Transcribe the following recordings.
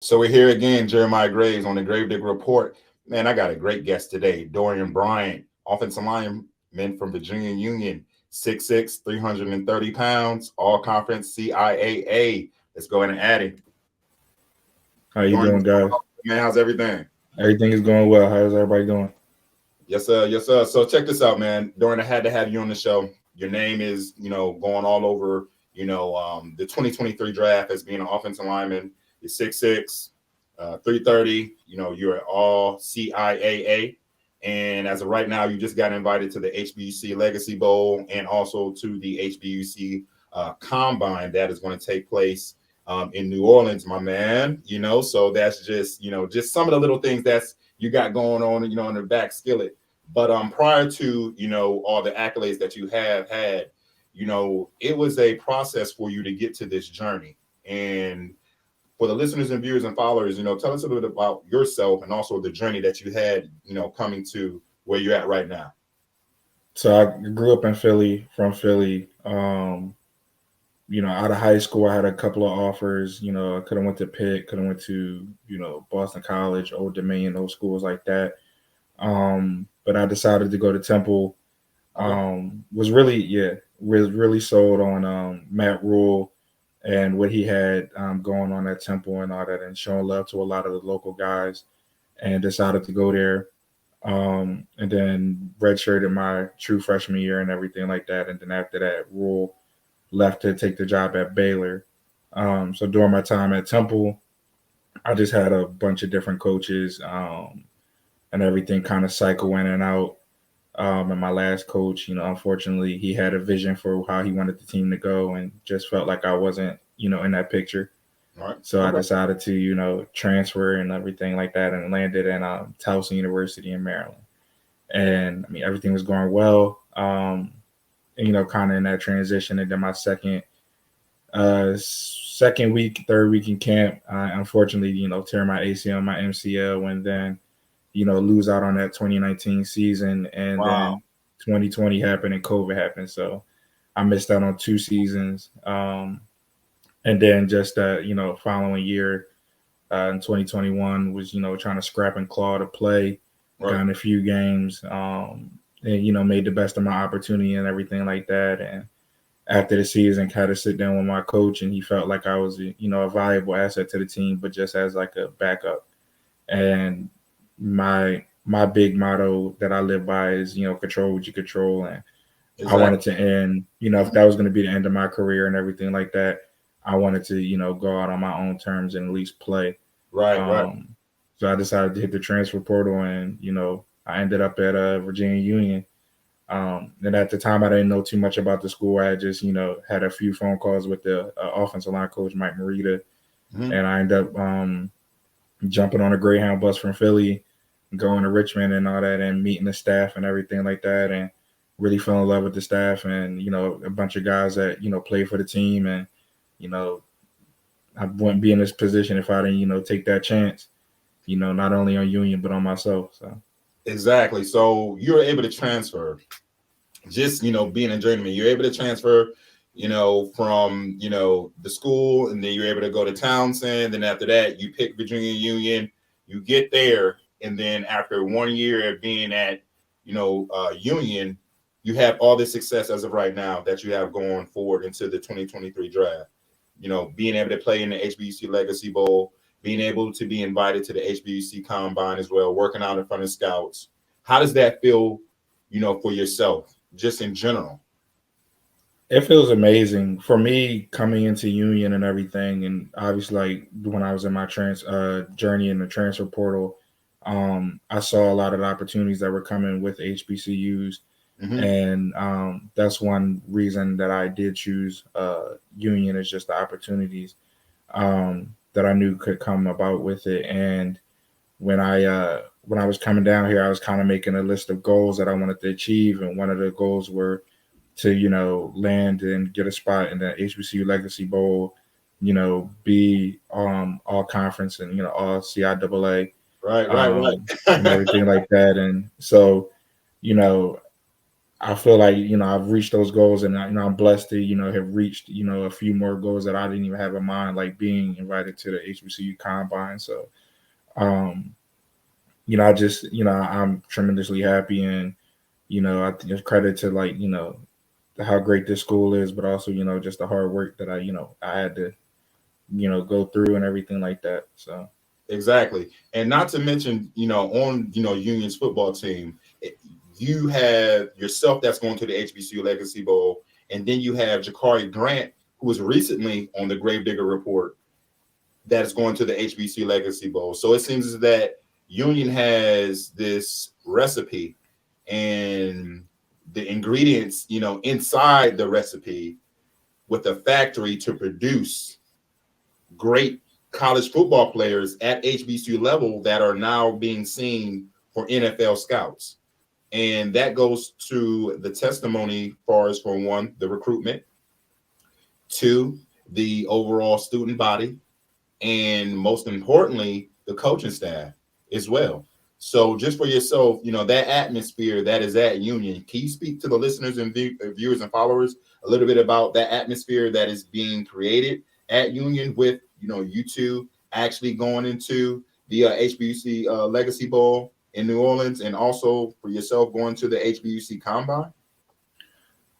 So we're here again, Jeremiah Graves on the Gravedigger Report. Man, I got a great guest today, Darian Bryant, offensive lineman from Virginia Union, 6'6", 330 pounds, all conference CIAA. Let's go ahead and add him. How you Dorian, doing, guys? man, how's everything? Everything is going well. How's everybody doing? Yes, sir. Yes, sir. So check this out, man. Dorian, I had to have you on the show. Your name is, going all over, the 2023 draft as being an offensive lineman. You're 6'6", 330. You're all CIAA. And as of right now, you just got invited to the HBC Legacy Bowl and also to the HBC Combine that is going to take place in New Orleans, my man. So that's just some of the little things that's you got going on, in the back skillet. But prior to all the accolades that you have had, it was a process for you to get to this journey. And for the listeners and viewers and followers, tell us a little bit about yourself and also the journey that you had, coming to where you're at right now. So I grew up in Philly, from Philly. Out of high school, I had a couple of offers. I could have went to Pitt, could have went to, Boston College, Old Dominion, those schools like that. But I decided to go to Temple. Was really sold on Matt Rule and what he had going on at Temple and all that, and showing love to a lot of the local guys, and decided to go there. And then redshirted my true freshman year and everything like that. And then after that, Rule left to take the job at Baylor. So during my time at Temple, I just had a bunch of different coaches, and everything kind of cycle in and out. And my last coach, unfortunately, he had a vision for how he wanted the team to go, and just felt like I wasn't, in that picture. Right. So I decided to, transfer and everything like that, and landed in Towson University in Maryland. And I mean, everything was going well. And, kind of in that transition. And then my second week, third week in camp, I unfortunately, tear my ACL, my MCL, and then, lose out on that 2019 season. And Wow. then 2020 happened and COVID happened. So I missed out on 2 seasons. And then just following year in 2021 was trying to scrap and claw to play, Right. got in a few games, and made the best of my opportunity and everything like that. And after the season, kind of sit down with my coach, and he felt like I was a valuable asset to the team, but just as like a backup. And my big motto that I live by is control what you control. And I Exactly. wanted to end, if that was going to be the end of my career and everything like that, I wanted to, go out on my own terms and at least play. Right. Right. So I decided to hit the transfer portal, and, I ended up at Virginia Union. And at the time, I didn't know too much about the school. I had just, had a few phone calls with the offensive line coach, Mike Marita. Mm-hmm. And I ended up jumping on a Greyhound bus from Philly, going to Richmond and all that, and meeting the staff and everything like that. And really fell in love with the staff and, a bunch of guys that, play for the team. And, I wouldn't be in this position if I didn't, take that chance, not only on Union, but on myself. So Exactly. So you're able to transfer, just being a journeyman. You're able to transfer, from the school, and then you're able to go to Townsend. Then after that, you pick Virginia Union. You get there, and then after 1 year of being at Union, you have all this success as of right now that you have going forward into the 2023 draft. Being able to play in the HBC Legacy Bowl, being able to be invited to the HBC Combine as well, working out in front of scouts. How does that feel, for yourself, just in general? it feels amazing for me coming into Union and everything. And obviously, like when I was in my journey in the transfer portal, I saw a lot of the opportunities that were coming with HBCUs. Mm-hmm. And that's one reason that I did choose Union, is just the opportunities that I knew could come about with it. And when I was coming down here, I was kind of making a list of goals that I wanted to achieve, and one of the goals were to land and get a spot in the HBCU Legacy Bowl, be all conference and all CIAA, Right. and everything like that. And so, you know, I feel like, I've reached those goals, and I'm blessed to, have reached, a few more goals that I didn't even have in mind, like being invited to the HBCU combine. So, um, I just, I'm tremendously happy, and, I think it's credit to, like, how great this school is, but also, just the hard work that I had to, go through and everything like that. So. Exactly. And not to mention, on, Union's football team, you have yourself that's going to the HBCU Legacy Bowl. And then you have Jakari Grant, who was recently on the Gravedigger Report, that's going to the HBCU Legacy Bowl. So it seems that Union has this recipe, and the ingredients, inside the recipe, with a factory to produce great college football players at HBCU level that are now being seen for NFL scouts. And that goes to the testimony far as, for one, the recruitment, two, the overall student body, and most importantly, the coaching staff as well. So just for yourself, that atmosphere that is at Union, can you speak to the listeners and viewers and followers a little bit about that atmosphere that is being created at Union with, you two actually going into the HBUC Legacy Bowl in New Orleans, and also for yourself going to the HBUC Combine?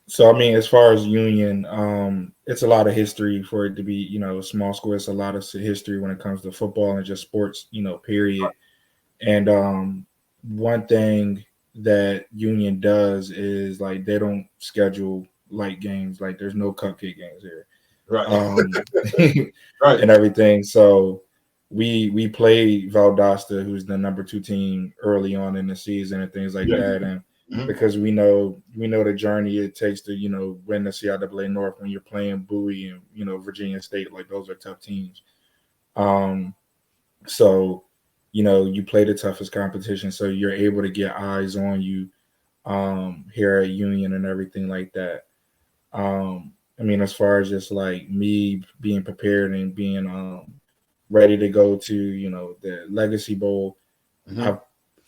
So, I mean, as far as Union, it's a lot of history for it to be, a small school. It's a lot of history when it comes to football and just sports, period. And one thing that Union does is, like, they don't schedule light games. Like, there's no cupcake games here, Right. Right, and everything. So we played Valdosta, who's the number 2 team, early on in the season and things like that, and because we know the journey it takes to win the CIAA North when you're playing Bowie and Virginia State, like, those are tough teams. So you play the toughest competition, so you're able to get eyes on you here at Union and everything like that. I mean, as far as just like me being prepared and being ready to go to the Legacy Bowl, I've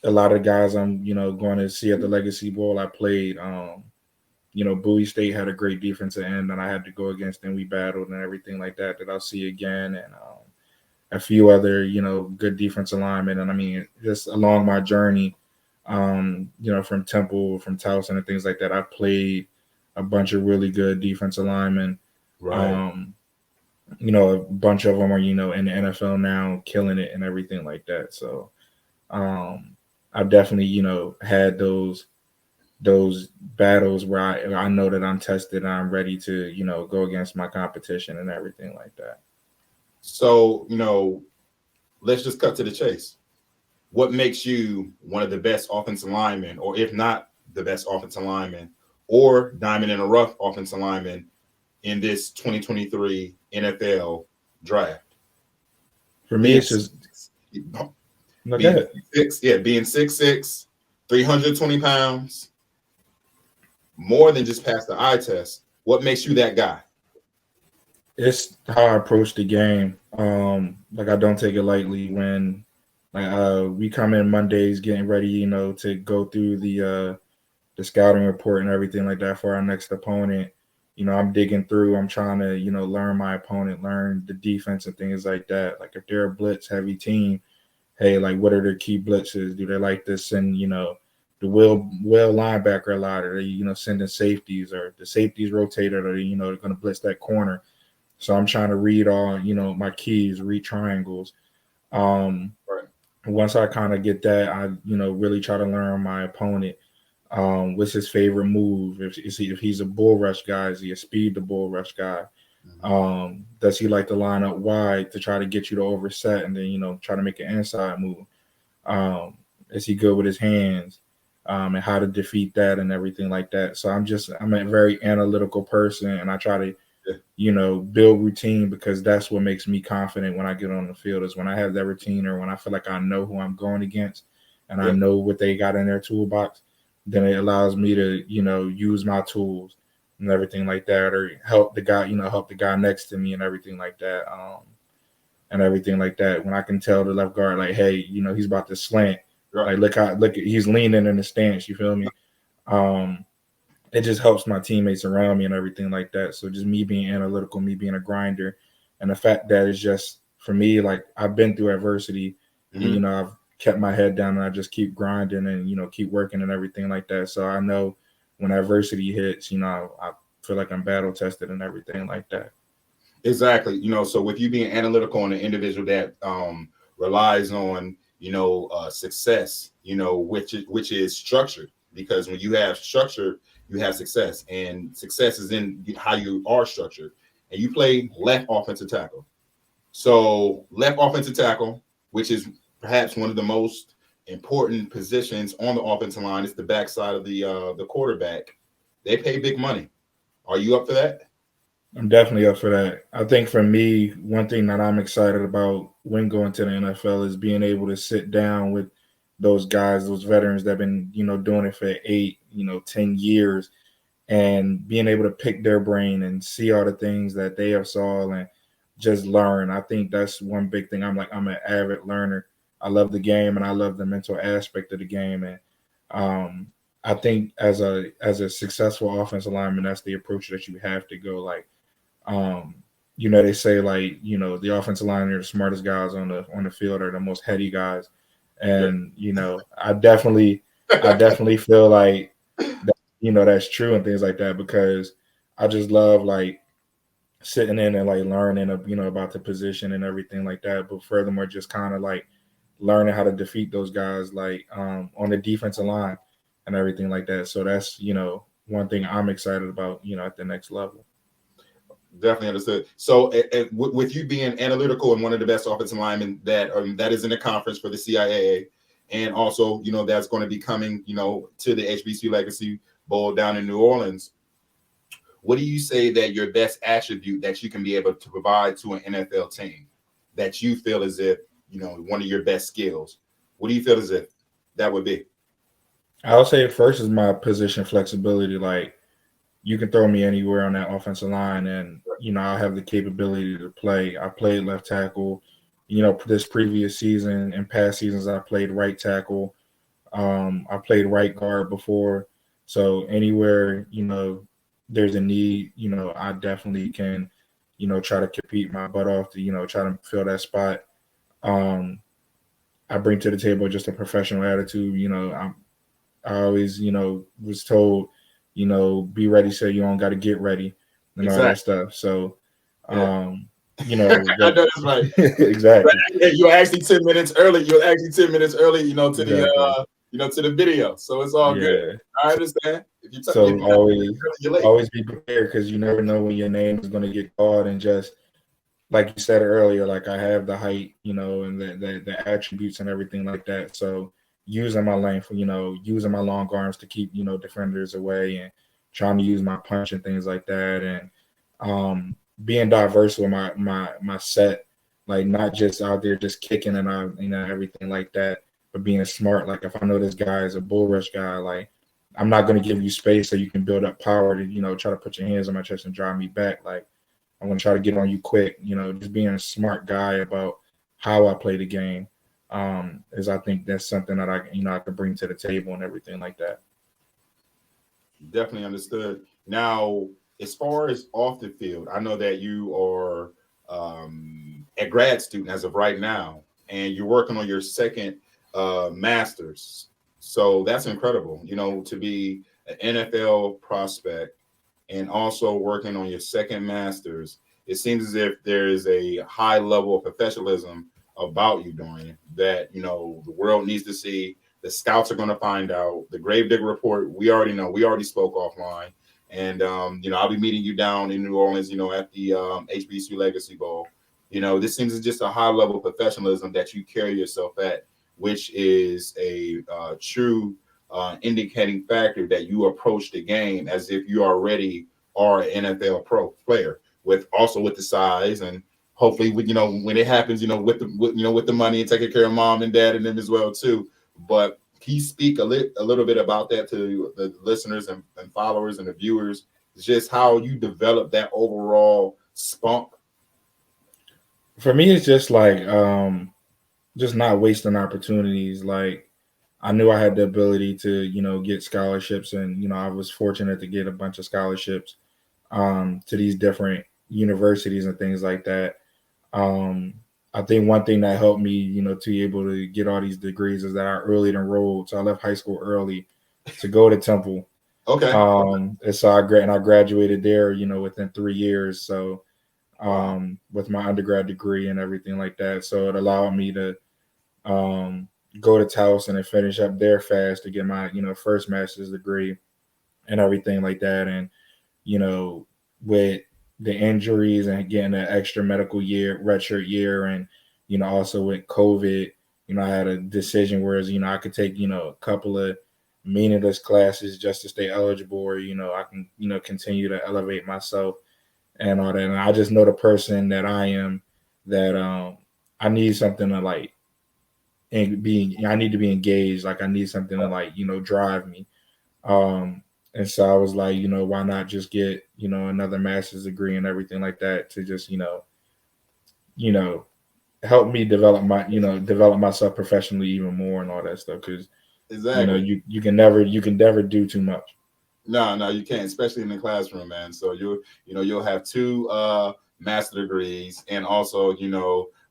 a lot of guys I'm going to see at the Legacy Bowl. I played Bowie State had a great defensive end that I had to go against, and we battled and everything like that I'll see again, and a few other good defensive linemen. And I mean, just along my journey, from Temple, from Towson and things like that, I played a bunch of really good defensive linemen. Right. A bunch of them are in the NFL now, killing it and everything like that. So I've definitely had those battles where I know that I'm tested and I'm ready to go against my competition and everything like that. So let's just cut to the chase. What makes you one of the best offensive linemen, or if not the best offensive lineman, or diamond in a rough offensive lineman in this 2023 NFL draft? For me, it's just being 6'6", 320 pounds, more than just pass the eye test. What makes you that guy? It's how I approach the game. Like, I don't take it lightly when we come in Mondays getting ready, to go through the scouting report and everything like that for our next opponent. I'm digging through. I'm trying to, learn my opponent, learn the defense and things like that. Like, if they're a blitz heavy team, hey, like, what are their key blitzes? Do they like to send, the will linebacker a lot? Or they, sending safeties, or the safeties rotated, or they're going to blitz that corner. So I'm trying to read all, my keys, read triangles. Right. Once I kind of get that, I, really try to learn my opponent. What's his favorite move? If he's a bull rush guy, is he a speed to bull rush guy? Does he like to line up wide to try to get you to overset and then try to make an inside move? Is he good with his hands? And how to defeat that and everything like that. So I'm a very analytical person, and I try to build routine, because that's what makes me confident when I get on the field, is when I have that routine, or when I feel like I know who I'm going against and I know what they got in their toolbox. Then it allows me to, use my tools and everything like that, or help the guy next to me and everything like that. When I can tell the left guard, like, hey, he's about to slant. Right. Like, look, he's leaning in the stance. You feel me? it just helps my teammates around me and everything like that. So just me being analytical, me being a grinder, and the fact that it's just for me, like I've been through adversity, and Mhm. I've kept my head down and I just keep grinding and keep working and everything like that. So I know when adversity hits, I feel like I'm battle tested and everything like that. Exactly. So with you being analytical and an individual that relies on, success, which is structured, because when you have structure, you have success, and success is in how you are structured. And you play left offensive tackle. So left offensive tackle, which is perhaps one of the most important positions on the offensive line, is the backside of the quarterback. They pay big money. Are you up for that? I'm definitely up for that. I think for me, one thing that I'm excited about when going to the NFL is being able to sit down with those guys, those veterans that have been, doing it for 8, 10 years, and being able to pick their brain and see all the things that they have saw and just learn. I think that's one big thing. I'm an avid learner. I love the game and I love the mental aspect of the game. And I think as a successful offensive lineman, that's the approach that you have to go. Like, um, they say like, the offensive line are the smartest guys on the field, are the most heady guys. Yeah. And, I definitely feel like that, that's true and things like that, because I just love like sitting in and like learning about the position and everything like that. But furthermore, just kind of like learning how to defeat those guys like on the defensive line and everything like that. So that's, one thing I'm excited about, at the next level. Definitely understood. So, with you being analytical and one of the best offensive linemen that is in the conference for the CIAA, and also that's going to be coming to the HBCU Legacy Bowl down in New Orleans. What do you say that your best attribute that you can be able to provide to an NFL team that you feel as if one of your best skills? What do you feel as if that would be? I'll say first is my position flexibility. Like, you can throw me anywhere on that offensive line, and I have the capability to play. I played left tackle. This previous season and past seasons, I played right tackle. I played right guard before, so anywhere there's a need, I definitely can, try to compete my butt off to try to fill that spot. Um, I bring to the table just a professional attitude. I always, was told, be ready so you don't got to get ready and all that Exactly. stuff. So, Yeah. I but know that's right. exactly, You're actually 10 minutes early. You're actually 10 minutes early, to exactly, the video. So it's all good. yeah. I understand. If So you're not early, you're late. always be prepared, because you never know when your name is going to get called. And just like you said earlier, like I have the height, and the attributes and everything like that. So using my length, using my long arms to keep defenders away, and trying to use my punch and things like that, and being diverse with my set, like not just out there just kicking and everything like that, but being smart. Like if I know this guy is a bull rush guy, like I'm not going to give you space so you can build up power to try to put your hands on my chest and drive me back. Like I'm going to try to get on you quick. Just being a smart guy about how I play the game, is I think that's something that I could bring to the table and everything like that. Definitely understood. Now, as far as off the field, I know that you are a grad student as of right now, and you're working on your second master's. So that's incredible, to be an NFL prospect and also working on your second master's. It seems as if there is a high level of professionalism about you, Dorian, that the world needs to see. The scouts are going to find out. The Gravedigger report, we already know. We already spoke offline, and I'll be meeting you down in New Orleans, at the HBCU Legacy Bowl. This seems just a high level of professionalism that you carry yourself at, which is a true indicating factor that you approach the game as if you already are an NFL pro player, with the size, and hopefully with when it happens, with the money and taking care of mom and dad and them as well too. But can you speak a little bit about that to the listeners and followers and the viewers? It's just how you develop that overall spunk. For me, it's just like just not wasting opportunities. Like I knew I had the ability to, get scholarships, and I was fortunate to get a bunch of scholarships to these different universities and things like that. Um, I think one thing that helped me, to be able to get all these degrees is that I early enrolled. So I left high school early to go to Temple. Okay. And so I graduated there, within 3 years. So Wow. with my undergrad degree and everything like that. So it allowed me to um, go to Taos and then finish up there fast to get my, first master's degree and everything like that. And, with the injuries and getting an extra medical year, redshirt year, and, also with COVID, I had a decision whereas, I could take, a couple of meaningless classes just to stay eligible, or, I can, continue to elevate myself and all that. And I just know the person that I am, that I need something to like and I need to be engaged. Like I need something to like, drive me. Um, and so I was like, why not just get, another master's degree and everything like that to just, you know, help me develop develop myself professionally even more and all that stuff. Cause Exactly. you can never do too much. No, no, you can't, especially in the classroom, man. So you'll have two master degrees and also,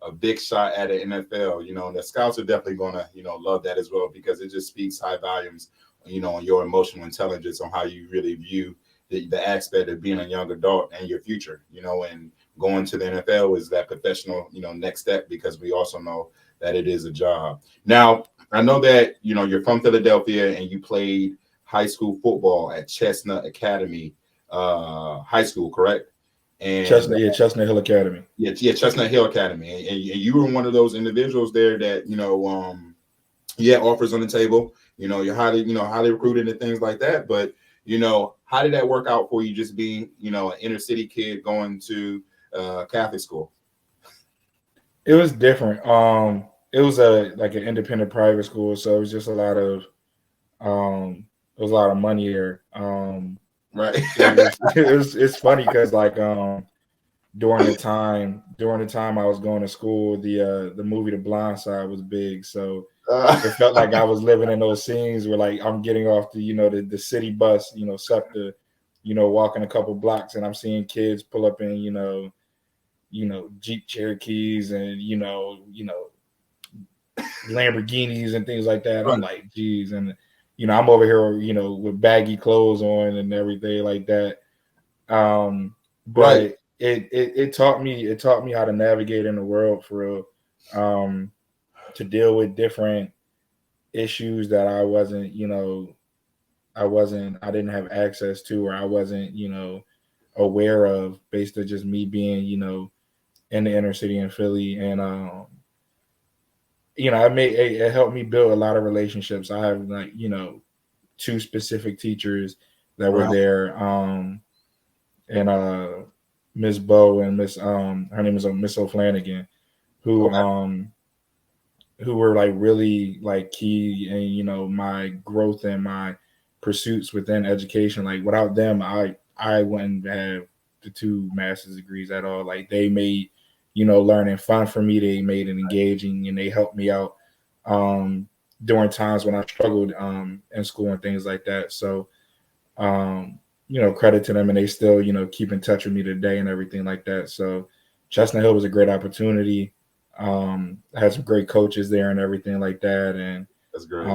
a big shot at the NFL. The scouts are definitely gonna, love that as well because it just speaks high volumes, on your emotional intelligence, on how you really view the aspect of being a young adult and your future, and going to the NFL is that professional, next step because we also know that it is a job. Now, I know that, you're from Philadelphia and you played high school football at Chestnut Academy High School, correct? And Chestnut Hill Academy. yeah, Chestnut Hill Academy, and you were one of those individuals there that you had offers on the table. You're highly recruited and things like that. But how did that work out for you? Just being an inner city kid going to Catholic school. It was different. It was a like an independent private school, so it was just a lot of it was a lot of money there. Right. It's funny because like during the time I was going to school, the movie The Blind Side was big, so it felt like I was living in those scenes where like I'm getting off the city bus, SEPTA, walking a couple blocks, and I'm seeing kids pull up in Jeep Cherokees and Lamborghinis and things like that. Right. I'm like, geez, and I'm over here, with baggy clothes on and everything like that. Right. But it taught me how to navigate in the world for real, to deal with different issues that I didn't have access to, or I wasn't, aware of, based on just me being, in the inner city in Philly. And it helped me build a lot of relationships. I have like, two specific teachers that were Right. there. And Miss Bo and Miss her name is Miss O'Flanagan, who Okay. um who were like really like key in my growth and my pursuits within education. Like without them, I wouldn't have the two master's degrees at all. Like they made learning fun for me. They made it engaging, and they helped me out during times when I struggled in school and things like that. So credit to them, and they still keep in touch with me today and everything like that. So Chestnut Hill was a great opportunity. I had some great coaches there and everything like that, and That's great.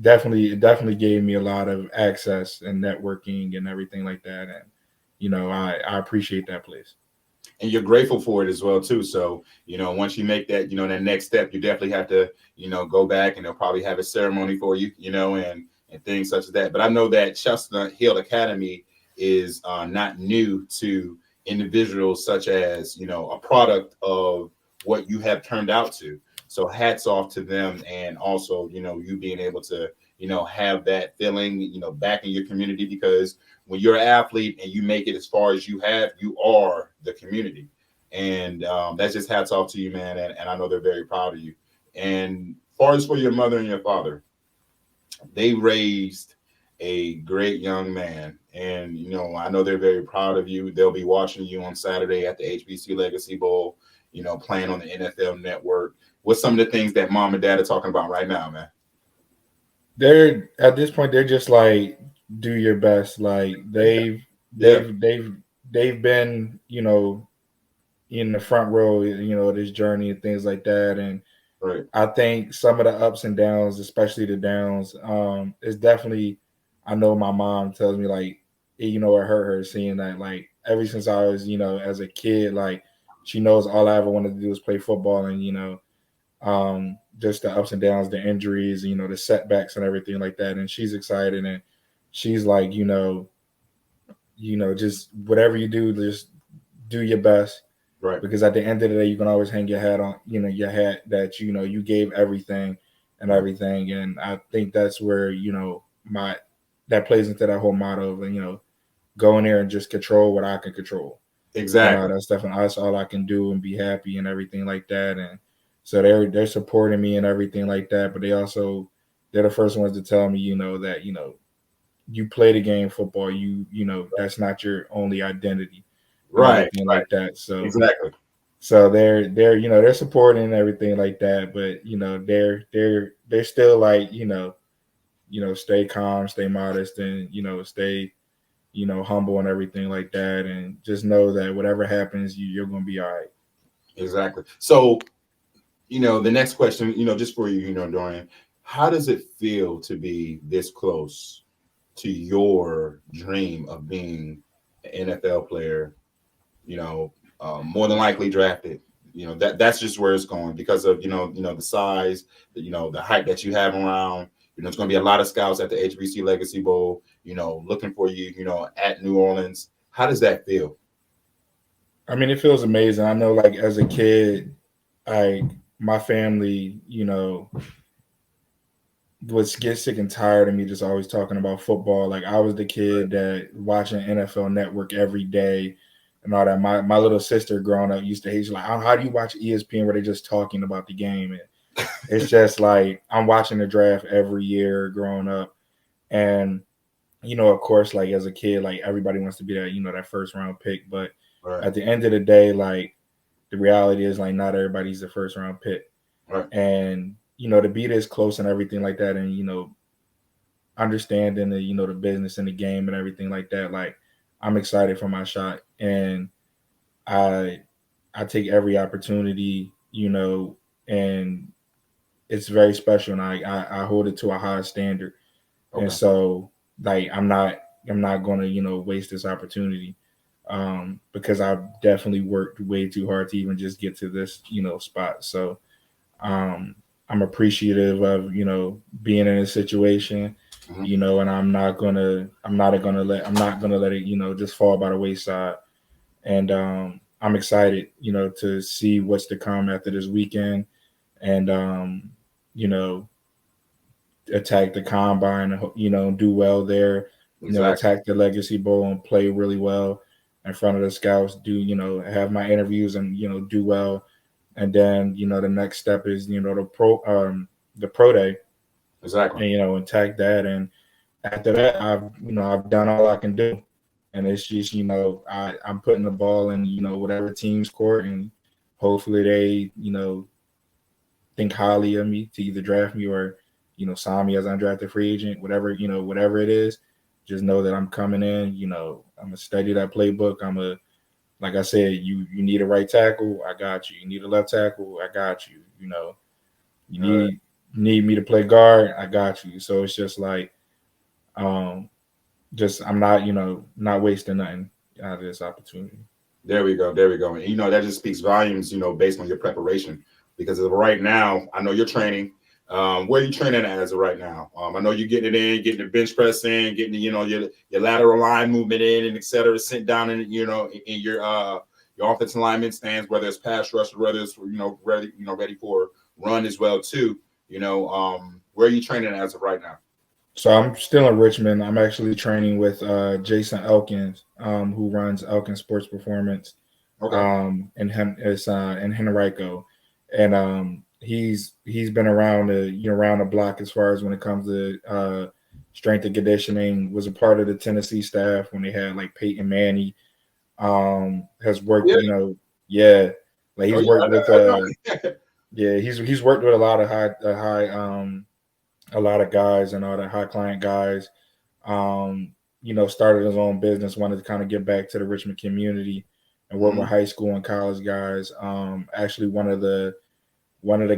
definitely gave me a lot of access and networking and everything like that. And I appreciate that place. And you're grateful for it as well too. So once you make that that next step, you definitely have to go back, and they'll probably have a ceremony for you, and things such as that. But I know that Chestnut Hill Academy is not new to individuals, such as a product of what you have turned out to. So hats off to them, and also you being able to have that feeling back in your community, because when you're an athlete and you make it as far as you have, you are the community. And that's just hats off to you, man. And I know they're very proud of you. And as far as for your mother and your father, they raised a great young man. And, I know they're very proud of you. They'll be watching you on Saturday at the HBCU Legacy Bowl, playing on the NFL Network. What's some of the things that mom and dad are talking about right now, man? they're at this point they're just like do your best. Like Yeah, they've been, in the front row, this journey and things like that. And right. I think some of the ups and downs, especially the downs, is definitely. I know my mom tells me like, it hurt her seeing that. Like ever since I was, as a kid, like she knows all I ever wanted to do was play football, and just the ups and downs, the injuries, the setbacks and everything like that. And she's excited, and she's like, just whatever you do, just do your best, Right. because at the end of the day, you can always hang your hat on, your hat that you gave everything and Right. everything. And I think that's where my that plays into that whole motto of go in there and just control what I can control. Exactly. That's all I can do, and be happy and everything like that. And so they're supporting me and everything like that. But they're the first ones to tell me, that you play the game football. That's not your only identity and Right. everything Right. like that. Exactly. So they're supporting and everything like that, but they're still like stay calm, stay modest, and stay humble and everything like that, and just know that whatever happens, you're gonna be all right. Exactly. So, the next question, just for you, Dorian, how does it feel to be this close to your dream of being an NFL player? More than likely drafted. That's just where it's going because of the size, the hype that you have around. It's going to be a lot of scouts at the HBC Legacy Bowl. Looking for you. At New Orleans. How does that feel? I mean, it feels amazing. I know, like as a kid, I my family, was get sick and tired of me just always talking about football. Like I was the kid that watching NFL Network every day and all that. My little sister growing up used to hate. She's like, how do you watch ESPN where they're just talking about the game? And it's just like I'm watching the draft every year growing up, and of course, like as a kid, like everybody wants to be that first round pick. But Right. at the end of the day, like the reality is like not everybody's the first round pick, Right. and to be this close and everything like that, and understanding the business and the game and everything like that. Like I'm excited for my shot, and I I take every opportunity, and it's very special, and I hold it to a high standard. And Okay. so like I'm not going to waste this opportunity, because I've definitely worked way too hard to even just get to this spot. So um, I'm appreciative of being in a situation, Mhm. and I'm not gonna let it just fall by the wayside. And I'm excited to see what's to come after this weekend, and you know attack the combine, do well there, Exactly. attack the Legacy Bowl and play really well in front of the scouts, do have my interviews and do well. And then the next step is the pro day, Exactly. and attack that. And after that, I've done all I can do, and it's just I'm putting the ball in whatever team's court, and hopefully they think highly of me to either draft me or sign me as an undrafted free agent, whatever it is. Just know that I'm coming in. I'm gonna study that playbook. Like I said, you need a right tackle, I got you. You need a left tackle, I got you. You All right. need me to play guard, I got you. So it's just like, um, just I'm not wasting nothing out of this opportunity. There we go. There we go. And that just speaks volumes, based on your preparation. Because as of right now, I know you're training. Where are you training at as of right now? I know you're getting it in, getting the bench press in, getting your lateral line movement in, and et cetera, sent down in in your offensive lineman stands, whether it's pass rush or whether it's ready for run as well too. Where are you training as of right now? So I'm still in Richmond. I'm actually training with Jason Elkins, who runs Elkins Sports Performance, Okay. and him is in Henrico, and he's been around around the block as far as when it comes to strength and conditioning. Was a part of the Tennessee staff when they had like Peyton Manning. Has worked, Yeah. yeah, like Oh he's yeah. worked with I know. yeah, he's worked with a lot of high a lot of guys and all the high client guys. Started his own business, wanted to kind of get back to the Richmond community and work with high school and college guys. Actually, one of the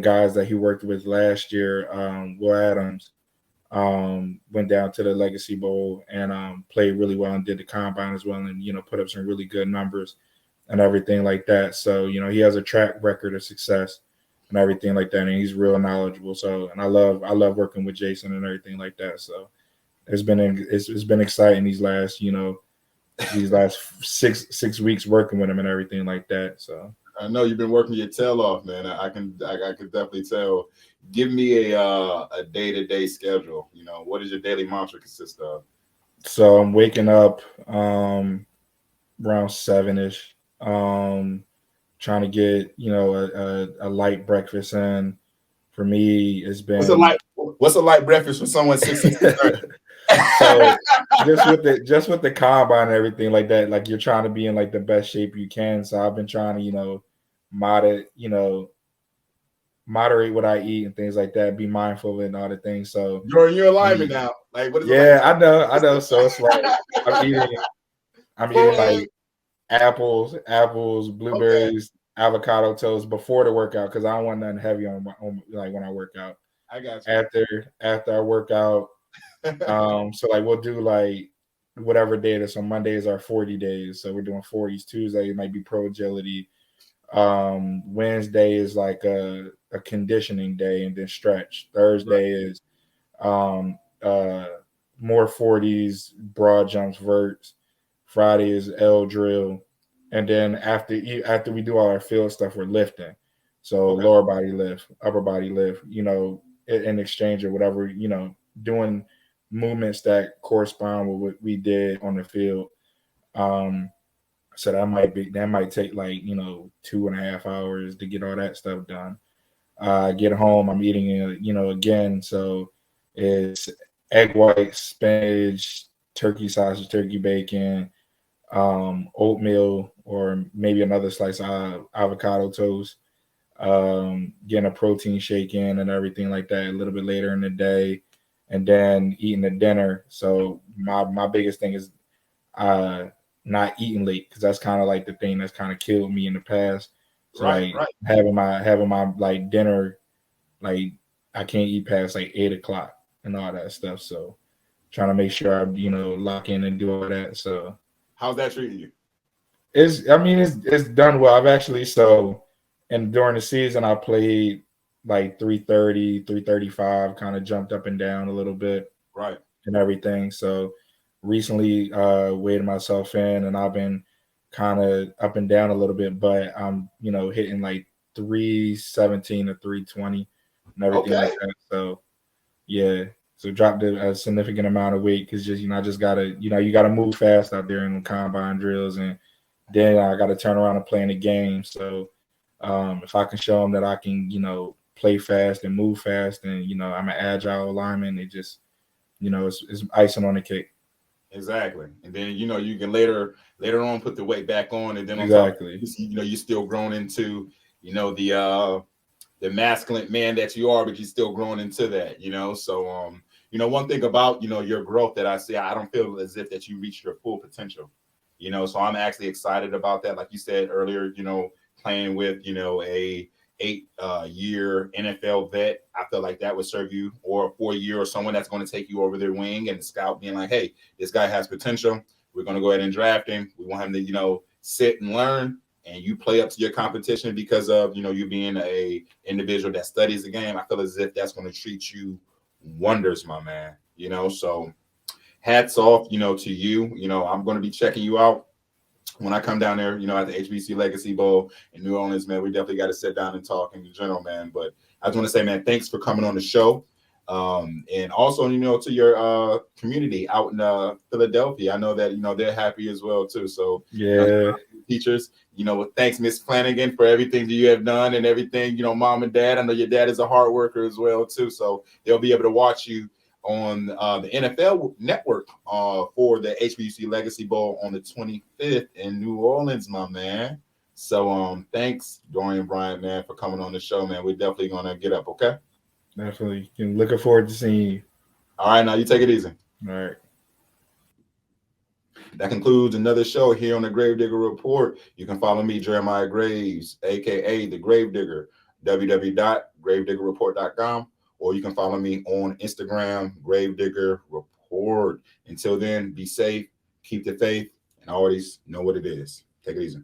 guys that he worked with last year, Will Adams, went down to the Legacy Bowl and played really well and did the combine as well, and put up some really good numbers and everything like that. So he has a track record of success and everything like that, and he's real knowledgeable. So, and I love working with Jason and everything like that. So it's been exciting these last 6 weeks working with him and everything like that. So I know you've been working your tail off, man. I can definitely tell. Give me a day-to-day schedule. What does your daily mantra consist of? so I'm waking up around 7ish, trying to get a light breakfast in. For me, it's What's a been light What's a light breakfast for someone 6'6"? so just with the combine and everything like that, like you're trying to be in like the best shape you can. So I've been trying to, moderate, moderate what I eat and things like that, be mindful of it and all the things. So Jordan, you're a lineman now. Like, what is it yeah, like? I know. So it's like I'm eating like apples, Okay, blueberries, avocado toast before the workout because I don't want nothing heavy on like when I work out. I got you. After I work out, so like we'll do like whatever day it is. So Mondays are 40 days. So we're doing 40s. Tuesday it might be pro agility. Wednesday is like a conditioning day and then stretch. Right. Thursday is um more 40s, broad jumps, verts. Friday is L drill. And then after we do all our field stuff, we're lifting. So Okay. lower body lift, upper body lift, in exchange or whatever, doing movements that correspond with what we did on the field. Um, so that might take like 2.5 hours to get all that stuff done. Get home, I'm eating again. So it's egg whites, spinach, turkey sausage, turkey bacon, oatmeal, or maybe another slice of avocado toast. Getting a protein shake in and everything like that a little bit later in the day, and then eating the dinner. So my biggest thing is uh not eating late because that's kind of like the thing that's kind of killed me in the past. So Right. like Right. having my like dinner, like I can't eat past like 8 o'clock and all that stuff. So trying to make sure I lock in and do all that. So How's that treating you? it's done well. I've actually and during the season I played like 330, 335, kind of jumped up and down a little bit Right. and everything. So recently weighed myself in and I've been kind of up and down a little bit, but I'm hitting like 317 to 320 and everything like Okay. that. So yeah. So dropped a significant amount of weight because just I just gotta you gotta move fast out there in the combine drills, and then I gotta turn around and play in the game. So if I can show them that I can play fast and move fast, and I'm an agile lineman, it just it's icing on the cake. Exactly. And then you can later on put the weight back on, and then on top of Exactly. this, you're still growing into the masculine man that you are, but you're still growing into that. So one thing about your growth that I see, I don't feel as if that you reached your full potential. So I'm actually excited about that. Like you said earlier, playing with a 8 year NFL vet, I feel like that would serve you, or a 4 year, or someone that's going to take you over their wing and scout, being like, hey, this guy has potential. We're going to go ahead and draft him. We want him to sit and learn, and you play up to your competition because of you being a individual that studies the game. I feel as if that's going to treat you wonders, my man. So hats off to you. I'm going to be checking you out when I come down there, at the HBC Legacy Bowl in New Orleans, man. We definitely got to sit down and talk in general, man. But I just want to say, man, thanks for coming on the show. And also, to your community out in Philadelphia. I know that they're happy as well too. So Yeah. teachers, thanks, Miss Flanagan, for everything that you have done and everything. Mom and dad. I know your dad is a hard worker as well too. So they'll be able to watch you on the NFL Network for the HBC Legacy Bowl on the 25th in New Orleans, my man. So thanks, Dorian Bryant, man, for coming on the show, man. We're definitely gonna get up, okay? Definitely. Looking forward to seeing you. All right, now you take it easy. All right. That concludes another show here on the Gravedigger Report. You can follow me, Jeremiah Graves, aka the Gravedigger, www.gravediggerreport.com, or you can follow me on Instagram, Gravedigger Report. Until then, be safe, keep the faith, and always know what it is. Take it easy.